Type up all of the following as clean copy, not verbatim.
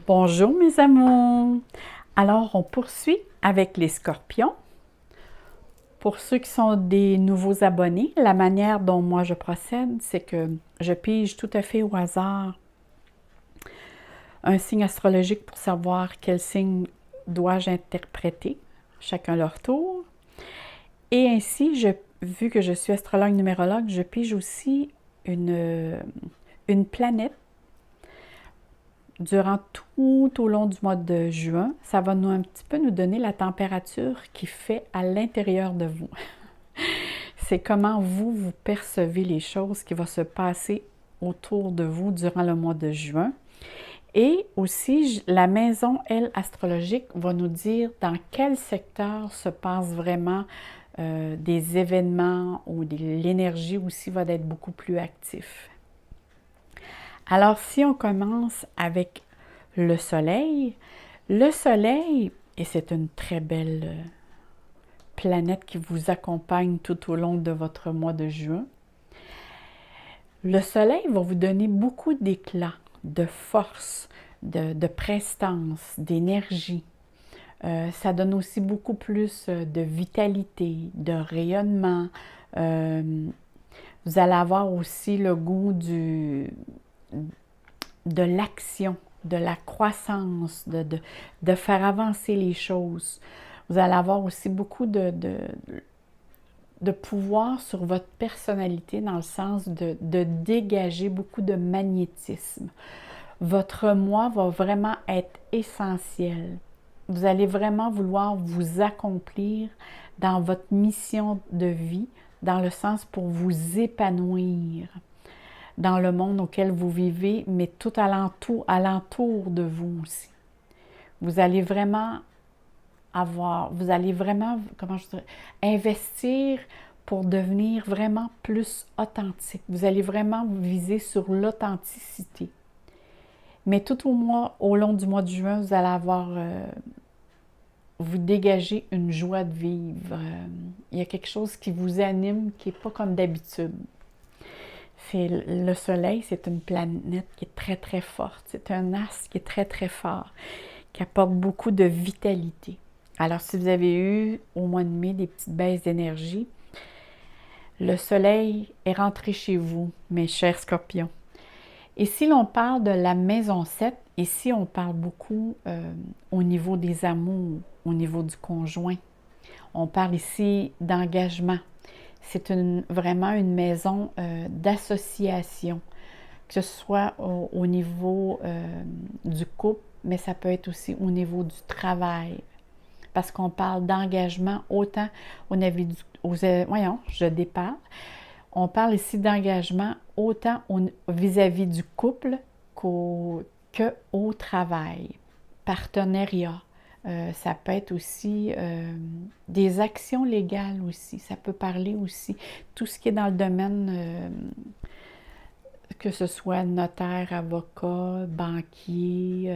Bonjour mes amours! Alors, on poursuit avec les scorpions. Pour ceux qui sont des nouveaux abonnés, la manière dont moi je procède, c'est que je pige tout à fait au hasard un signe astrologique pour savoir quel signe dois-je interpréter, chacun leur tour. Et ainsi, vu que je suis astrologue numérologue, je pige aussi une planète durant tout au long du mois de juin. Ça va un petit peu nous donner la température qui fait à l'intérieur de vous. C'est comment vous percevez les choses qui vont se passer autour de vous durant le mois de juin. Et aussi, la maison, elle, astrologique, va nous dire dans quel secteur se passe vraiment des événements ou l'énergie aussi va être beaucoup plus active. Alors, si on commence avec le soleil, et c'est une très belle planète qui vous accompagne tout au long de votre mois de juin, le soleil va vous donner beaucoup d'éclat, de force, de prestance, d'énergie. Ça donne aussi beaucoup plus de vitalité, de rayonnement. Vous allez avoir aussi le goût de l'action, de la croissance, de faire avancer les choses. Vous allez avoir aussi beaucoup de pouvoir sur votre personnalité dans le sens de dégager beaucoup de magnétisme. Votre moi va vraiment être essentiel. Vous allez vraiment vouloir vous accomplir dans votre mission de vie, dans le sens pour vous épanouir dans le monde auquel vous vivez, mais tout alentour de vous aussi. Vous allez vraiment comment je dirais, investir pour devenir vraiment plus authentique. Vous allez vraiment vous viser sur l'authenticité. Mais tout au long du mois de juin, vous allez vous dégager une joie de vivre. Il y a quelque chose qui vous anime, qui n'est pas comme d'habitude. Le soleil, c'est une planète qui est très, très forte. C'est un astre qui est très, très fort, qui apporte beaucoup de vitalité. Alors, si vous avez eu au mois de mai des petites baisses d'énergie, le soleil est rentré chez vous, mes chers scorpions. Et si l'on parle de la maison 7, ici on parle beaucoup au niveau des amours, au niveau du conjoint. On parle ici d'engagement. C'est vraiment une maison d'association, que ce soit au niveau du couple, mais ça peut être aussi au niveau du travail. Parce qu'on parle d'engagement autant je déparle. On parle ici d'engagement autant vis-à-vis du couple qu'au travail. Partenariat. Ça peut être aussi des actions légales aussi. Ça peut parler aussi tout ce qui est dans le domaine, que ce soit notaire, avocat, banquier.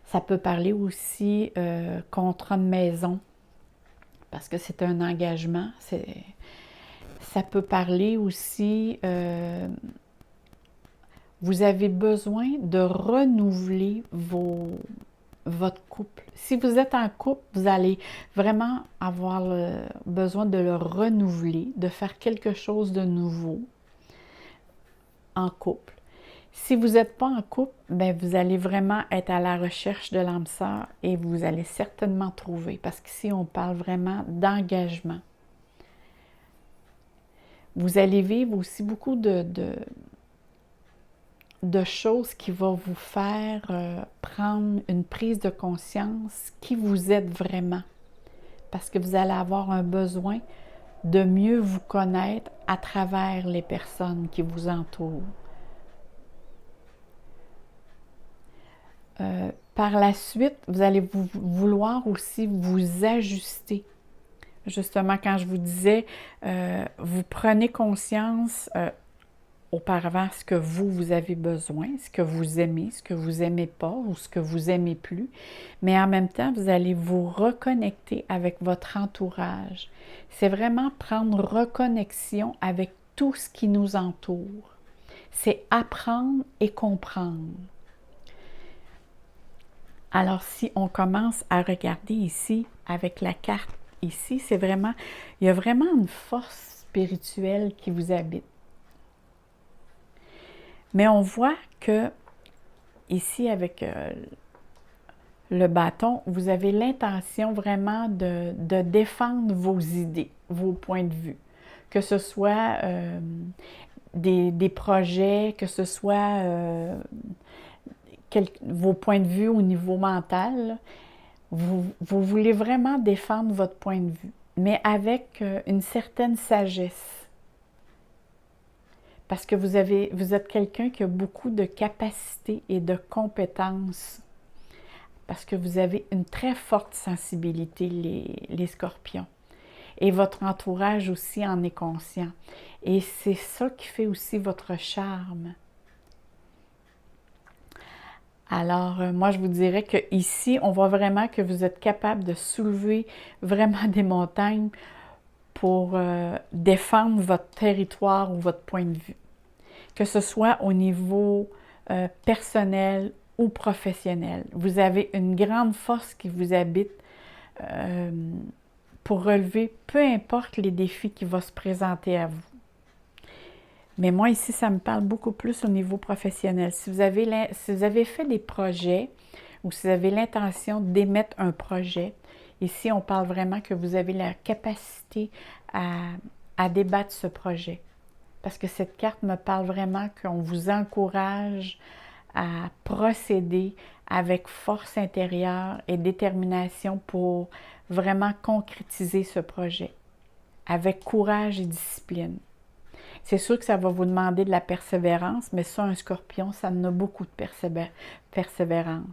Ça peut parler aussi contrat de maison parce que c'est un engagement. Ça peut parler aussi, vous avez besoin de renouveler votre couple. Si vous êtes en couple, vous allez vraiment avoir besoin de le renouveler, de faire quelque chose de nouveau en couple. Si vous n'êtes pas en couple, bien, vous allez vraiment être à la recherche de l'âme sœur et vous allez certainement trouver, parce qu'ici, on parle vraiment d'engagement. Vous allez vivre aussi beaucoup de choses qui vont vous faire prendre une prise de conscience qui vous êtes vraiment. Parce que vous allez avoir un besoin de mieux vous connaître à travers les personnes qui vous entourent. Par la suite, vous allez vouloir aussi vous ajuster. Justement, quand je vous disais, vous prenez conscience auparavant ce que vous avez besoin, ce que vous aimez, ce que vous n'aimez pas ou ce que vous aimez plus. Mais en même temps, vous allez vous reconnecter avec votre entourage. C'est vraiment prendre reconnexion avec tout ce qui nous entoure. C'est apprendre et comprendre. Alors, si on commence à regarder ici, avec la carte ici, c'est vraiment, il y a vraiment une force spirituelle qui vous habite. Mais on voit que, ici, avec le bâton, vous avez l'intention vraiment de défendre vos idées, vos points de vue. Que ce soit des projets, que ce soit vos points de vue au niveau mental, là. Vous voulez vraiment défendre votre point de vue, mais avec une certaine sagesse. Parce que vous êtes quelqu'un qui a beaucoup de capacités et de compétences. Parce que vous avez une très forte sensibilité, les scorpions. Et votre entourage aussi en est conscient. Et c'est ça qui fait aussi votre charme. Alors, moi, je vous dirais qu'ici, on voit vraiment que vous êtes capable de soulever vraiment des montagnes pour défendre votre territoire ou votre point de vue. Que ce soit au niveau personnel ou professionnel. Vous avez une grande force qui vous habite pour relever peu importe les défis qui vont se présenter à vous. Mais moi, ici, ça me parle beaucoup plus au niveau professionnel. Si vous avez fait des projets ou si vous avez l'intention d'émettre un projet, ici, on parle vraiment que vous avez la capacité à débattre ce projet. Parce que cette carte me parle vraiment qu'on vous encourage à procéder avec force intérieure et détermination pour vraiment concrétiser ce projet, avec courage et discipline. C'est sûr que ça va vous demander de la persévérance, mais ça, un scorpion, ça en a beaucoup de persévérance.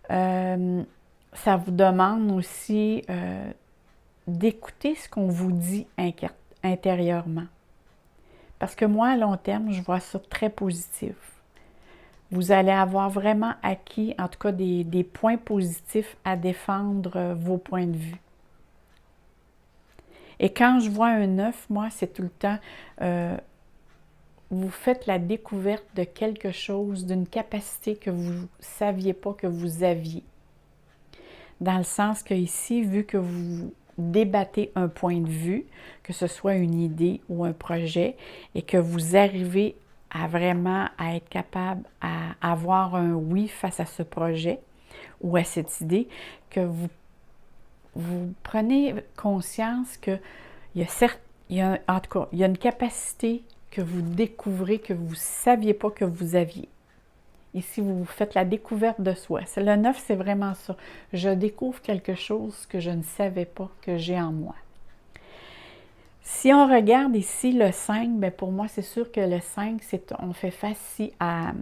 Ça vous demande aussi d'écouter ce qu'on vous dit intérieurement. Parce que moi, à long terme, je vois ça très positif. Vous allez avoir vraiment acquis, en tout cas, des points positifs à défendre vos points de vue. Et quand je vois un 9, moi, c'est tout le temps, vous faites la découverte de quelque chose, d'une capacité que vous ne saviez pas que vous aviez. Dans le sens que ici, vu que vous débattez un point de vue, que ce soit une idée ou un projet, et que vous arrivez à vraiment à être capable à avoir un oui face à ce projet ou à cette idée, que vous prenez conscience que en tout cas, il y a une capacité que vous découvrez que vous ne saviez pas que vous aviez. Ici, vous faites la découverte de soi. Le 9, c'est vraiment ça. Je découvre quelque chose que je ne savais pas que j'ai en moi. Si on regarde ici le 5, bien pour moi, c'est sûr que le 5, on fait face ici à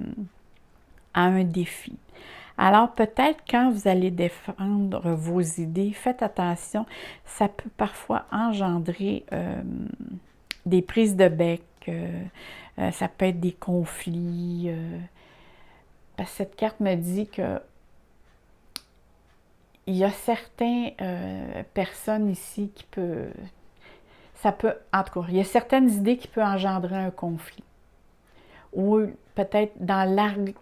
un défi. Alors, peut-être quand vous allez défendre vos idées, faites attention, ça peut parfois engendrer des prises de bec, ça peut être des conflits. Parce que cette carte me dit que il y a certaines personnes ici en tout cas, il y a certaines idées qui peuvent engendrer un conflit. Ou peut-être dans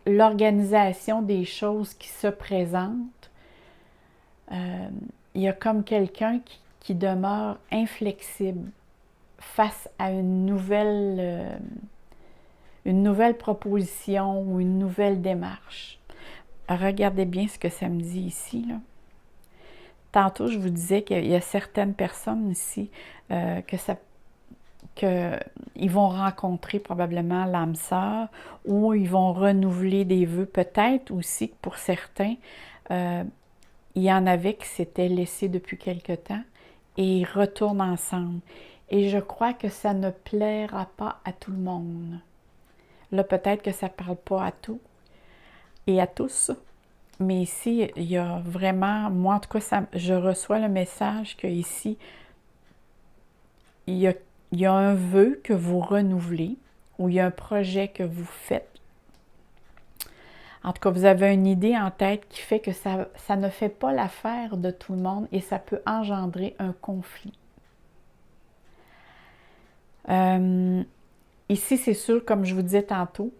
l'organisation des choses qui se présentent, il y a comme quelqu'un qui demeure inflexible face à une nouvelle proposition ou une nouvelle démarche. Regardez bien ce que ça me dit ici, là. Tantôt, je vous disais qu'il y a certaines personnes ici qu'ils vont rencontrer probablement l'âme sœur ou ils vont renouveler des vœux. Peut-être aussi que pour certains, il y en avait qui s'étaient laissés depuis quelque temps et ils retournent ensemble. Et je crois que ça ne plaira pas à tout le monde. Là, peut-être que ça ne parle pas à tout et à tous. Mais ici, il y a vraiment, moi en tout cas, je reçois le message qu'ici, il y a un vœu que vous renouvelez ou il y a un projet que vous faites. En tout cas, vous avez une idée en tête qui fait que ça ne fait pas l'affaire de tout le monde et ça peut engendrer un conflit. Ici, c'est sûr, comme je vous disais tantôt,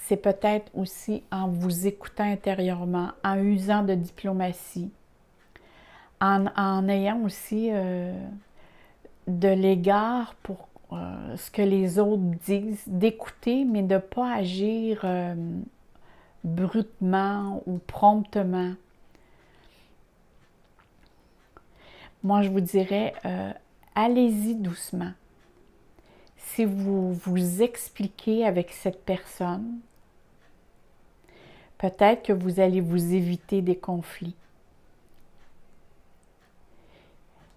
c'est peut-être aussi en vous écoutant intérieurement, en usant de diplomatie, en ayant aussi de l'égard pour ce que les autres disent, d'écouter, mais de ne pas agir brutement ou promptement. Moi, je vous dirais, allez-y doucement. Si vous vous expliquez avec cette personne, peut-être que vous allez vous éviter des conflits.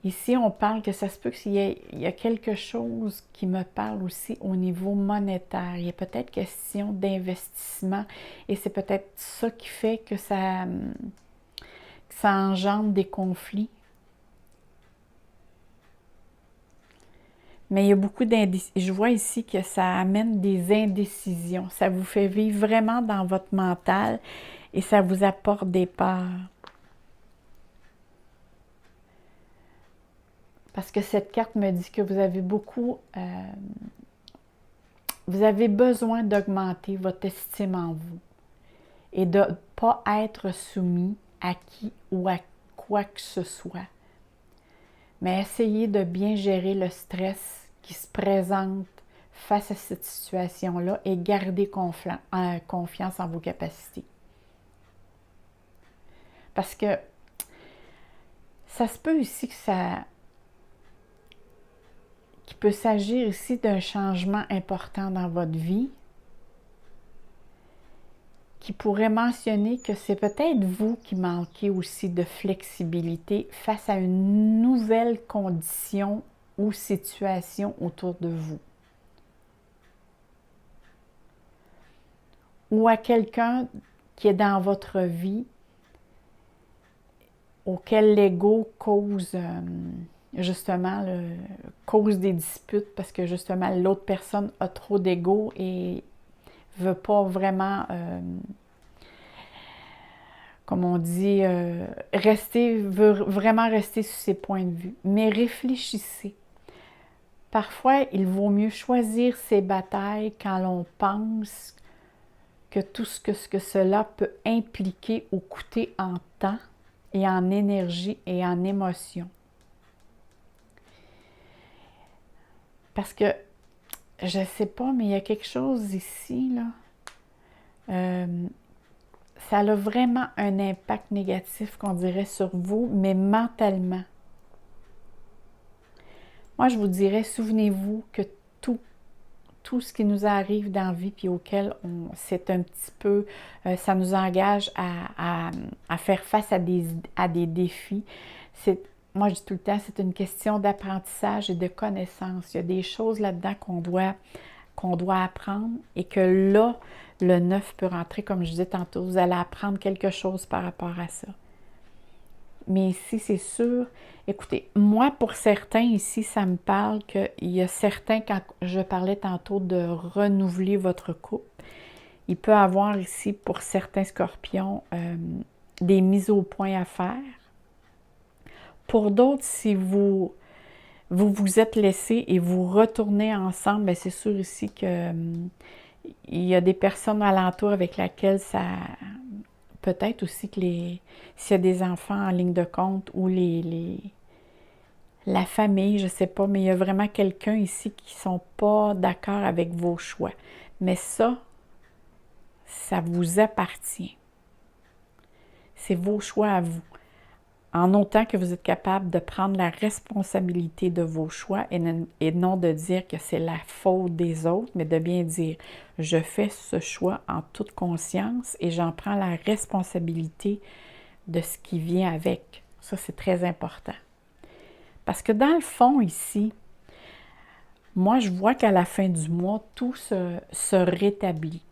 Ici, on parle que ça se peut qu'il y a quelque chose qui me parle aussi au niveau monétaire. Il y a peut-être question d'investissement et c'est peut-être ça qui fait que ça engendre des conflits. Mais il y a beaucoup d'indécisions. Je vois ici que ça amène des indécisions. Ça vous fait vivre vraiment dans votre mental et ça vous apporte des peurs. Parce que cette carte me dit que vous avez vous avez besoin d'augmenter votre estime en vous et de ne pas être soumis à qui ou à quoi que ce soit. Mais essayez de bien gérer le stress qui se présente face à cette situation-là et garder confiance en vos capacités. Parce que ça se peut aussi qu'il peut s'agir ici d'un changement important dans votre vie qui pourrait mentionner que c'est peut-être vous qui manquez aussi de flexibilité face à une nouvelle condition ou situation autour de vous. Ou à quelqu'un qui est dans votre vie auquel l'ego cause justement cause des disputes parce que justement l'autre personne a trop d'ego et veut pas vraiment, comme on dit, veut vraiment rester sur ses points de vue. Mais réfléchissez. Parfois, il vaut mieux choisir ses batailles quand l'on pense que tout ce que cela peut impliquer ou coûter en temps et en énergie et en émotion. Parce que, je ne sais pas, mais il y a quelque chose ici, là. Ça a vraiment un impact négatif, qu'on dirait, sur vous, mais mentalement. Moi, je vous dirais, souvenez-vous que tout ce qui nous arrive dans la vie, puis auquel c'est un petit peu, ça nous engage à faire face à des défis. Moi, je dis tout le temps, c'est une question d'apprentissage et de connaissance. Il y a des choses là-dedans qu'on doit apprendre et que là, le 9 peut rentrer, comme je disais tantôt, vous allez apprendre quelque chose par rapport à ça. Mais ici, c'est sûr, écoutez, moi, pour certains ici, ça me parle qu'il y a certains, quand je parlais tantôt de renouveler votre couple, il peut y avoir ici, pour certains scorpions, des mises au point à faire. Pour d'autres, si vous êtes laissés et vous retournez ensemble, bien, c'est sûr ici que il y a des personnes alentour avec lesquelles ça... Peut-être aussi que s'il y a des enfants en ligne de compte ou la famille, je ne sais pas, mais il y a vraiment quelqu'un ici qui ne sont pas d'accord avec vos choix. Mais ça vous appartient. C'est vos choix à vous. En autant que vous êtes capable de prendre la responsabilité de vos choix et non de dire que c'est la faute des autres, mais de bien dire « je fais ce choix en toute conscience et j'en prends la responsabilité de ce qui vient avec ». Ça, c'est très important. Parce que dans le fond, ici, moi, je vois qu'à la fin du mois, tout se rétablit.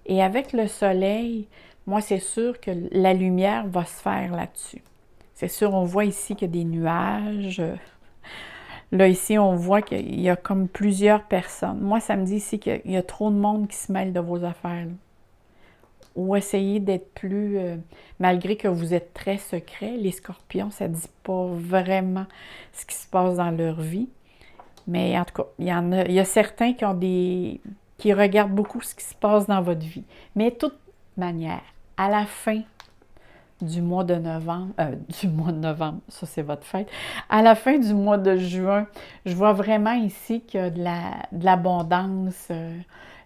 Et avec le soleil, moi, c'est sûr que la lumière va se faire là-dessus. C'est sûr, on voit ici qu'il y a des nuages. Là, ici, on voit qu'il y a comme plusieurs personnes. Moi, ça me dit ici qu'il y a trop de monde qui se mêle de vos affaires. Là. Ou essayez d'être plus... malgré que vous êtes très secret, les scorpions, ça ne dit pas vraiment ce qui se passe dans leur vie. Mais en tout cas, il y a certains qui qui regarde beaucoup ce qui se passe dans votre vie. Mais de toute manière, à la fin du mois de novembre, ça c'est votre fête, à la fin du mois de juin, je vois vraiment ici qu'il y a de l'abondance,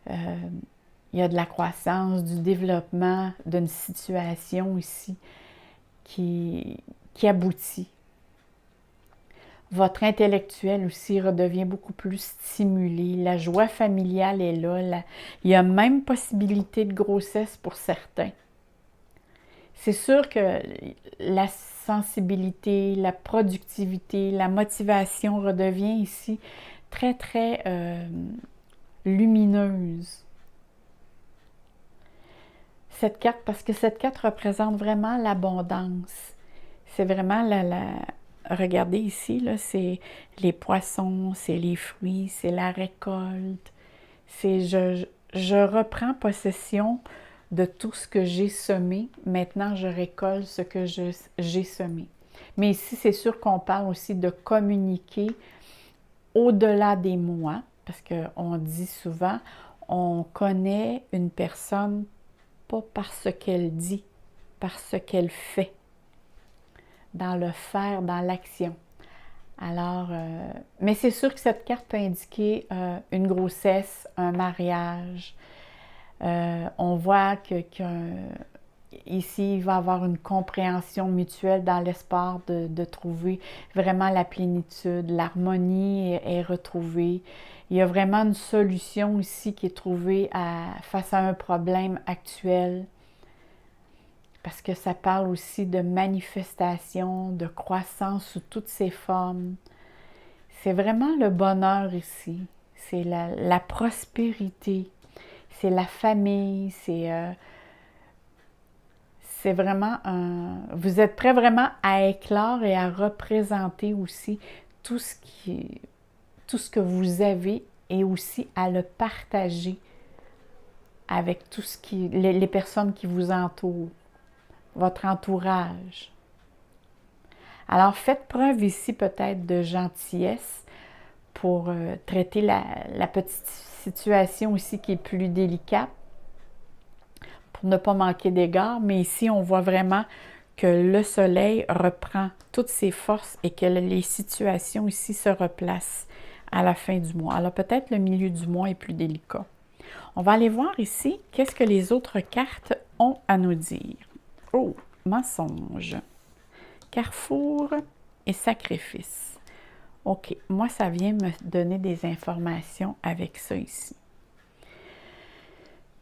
il y a de la croissance, du développement d'une situation ici qui aboutit. Votre intellectuel aussi redevient beaucoup plus stimulé. La joie familiale est là. Il y a même possibilité de grossesse pour certains. C'est sûr que la sensibilité, la productivité, la motivation redevient ici très, très lumineuse. Cette carte, parce que cette carte représente vraiment l'abondance. C'est vraiment regardez ici, là, c'est les poissons, c'est les fruits, c'est la récolte. C'est je reprends possession de tout ce que j'ai semé. Maintenant, je récolte ce que j'ai semé. Mais ici, c'est sûr qu'on parle aussi de communiquer au-delà des mots, hein, parce qu'on dit souvent, on connaît une personne pas par ce qu'elle dit, par ce qu'elle fait. Dans le faire, dans l'action. Alors, mais c'est sûr que cette carte peut indiquer une grossesse, un mariage. On voit ici, il va y avoir une compréhension mutuelle dans l'espoir de trouver vraiment la plénitude. L'harmonie est retrouvée. Il y a vraiment une solution ici qui est trouvée face à un problème actuel. Parce que ça parle aussi de manifestation, de croissance sous toutes ses formes. C'est vraiment le bonheur ici. C'est la prospérité. C'est la famille. C'est vraiment vous êtes prêt vraiment à éclore et à représenter aussi tout ce que vous avez et aussi à le partager avec les personnes qui vous entourent. Votre entourage. Alors, faites preuve ici peut-être de gentillesse pour traiter la petite situation ici qui est plus délicate, pour ne pas manquer d'égard. Mais ici, on voit vraiment que le soleil reprend toutes ses forces et que les situations ici se replacent à la fin du mois. Alors, peut-être le milieu du mois est plus délicat. On va aller voir ici qu'est-ce que les autres cartes ont à nous dire. Oh, mensonge, carrefour et sacrifice. OK, moi, ça vient me donner des informations avec ça ici.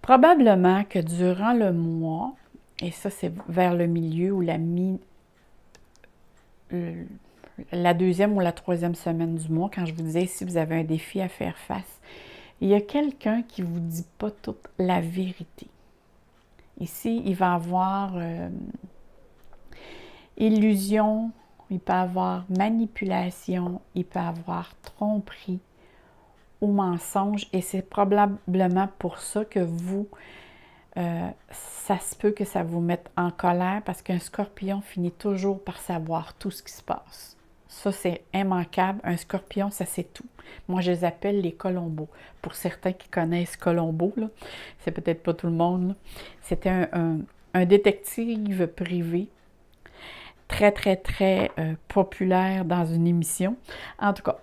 Probablement que durant le mois, et ça, c'est vers le milieu ou la deuxième ou la troisième semaine du mois, quand je vous disais si vous avez un défi à faire face, il y a quelqu'un qui ne vous dit pas toute la vérité. Ici, il va y avoir illusion, il peut y avoir manipulation, il peut y avoir tromperie ou mensonge. Et c'est probablement pour ça que ça se peut que ça vous mette en colère parce qu'un scorpion finit toujours par savoir tout ce qui se passe. Ça, c'est immanquable. Un scorpion, ça sait tout. Moi, je les appelle les Colombos. Pour certains qui connaissent Colombo, c'est peut-être pas tout le monde. C'était un détective privé très, très, très populaire dans une émission. En tout cas,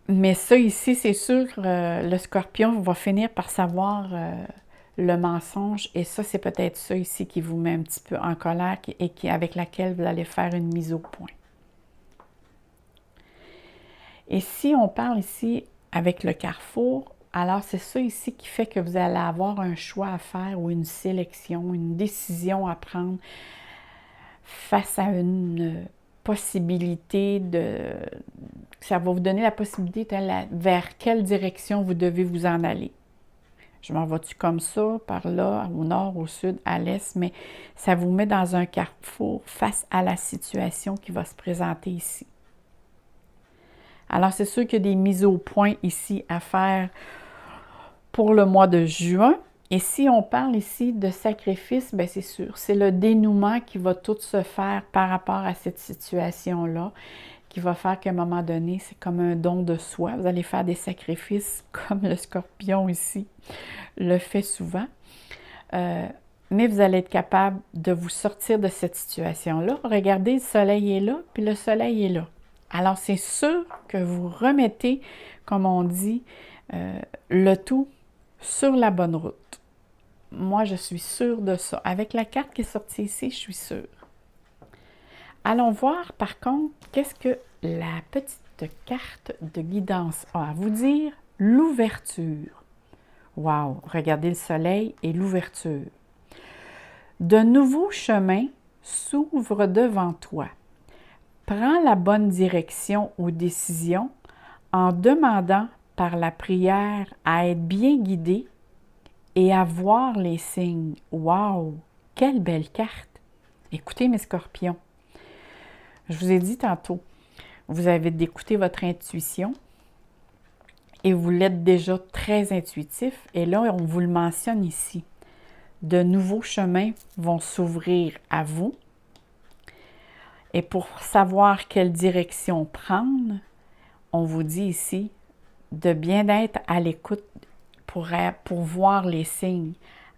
mais ça ici, c'est sûr, le scorpion va finir par savoir le mensonge. Et ça, c'est peut-être ça ici qui vous met un petit peu en colère et avec laquelle vous allez faire une mise au point. Et si on parle ici avec le carrefour, alors c'est ça ici qui fait que vous allez avoir un choix à faire ou une sélection, une décision à prendre face à une possibilité ça va vous donner la possibilité vers quelle direction vous devez vous en aller. Je m'en vais-tu comme ça, par là, au nord, au sud, à l'est, mais ça vous met dans un carrefour face à la situation qui va se présenter ici. Alors, c'est sûr qu'il y a des mises au point ici à faire pour le mois de juin. Et si on parle ici de sacrifice, bien c'est sûr, c'est le dénouement qui va tout se faire par rapport à cette situation-là, qui va faire qu'à un moment donné, c'est comme un don de soi. Vous allez faire des sacrifices comme le scorpion ici le fait souvent. Mais vous allez être capable de vous sortir de cette situation-là. Regardez, le soleil est là, puis le soleil est là. Alors, c'est sûr que vous remettez, comme on dit, le tout sur la bonne route. Moi, je suis sûre de ça. Avec la carte qui est sortie ici, je suis sûre. Allons voir, par contre, qu'est-ce que la petite carte de guidance a à vous dire? L'ouverture. Wow! Regardez le soleil et l'ouverture. De nouveaux chemins s'ouvrent devant toi. Prends la bonne direction aux décisions en demandant par la prière à être bien guidé et à voir les signes. Wow! Quelle belle carte! Écoutez mes scorpions, je vous ai dit tantôt, vous avez d'écouter votre intuition et vous l'êtes déjà très intuitif. Et là, on vous le mentionne ici. De nouveaux chemins vont s'ouvrir à vous. Et pour savoir quelle direction prendre, on vous dit ici de bien être à l'écoute pour voir les signes.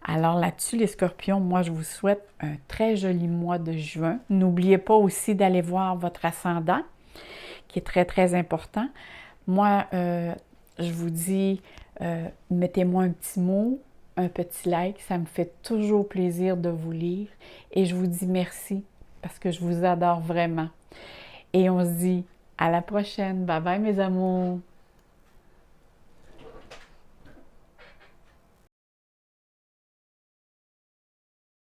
Alors là-dessus, les scorpions, moi, je vous souhaite un très joli mois de juin. N'oubliez pas aussi d'aller voir votre ascendant, qui est très, très important. Moi, je vous dis, mettez-moi un petit mot, un petit like. Ça me fait toujours plaisir de vous lire. Et je vous dis merci parce que je vous adore vraiment. Et on se dit à la prochaine. Bye bye, mes amours!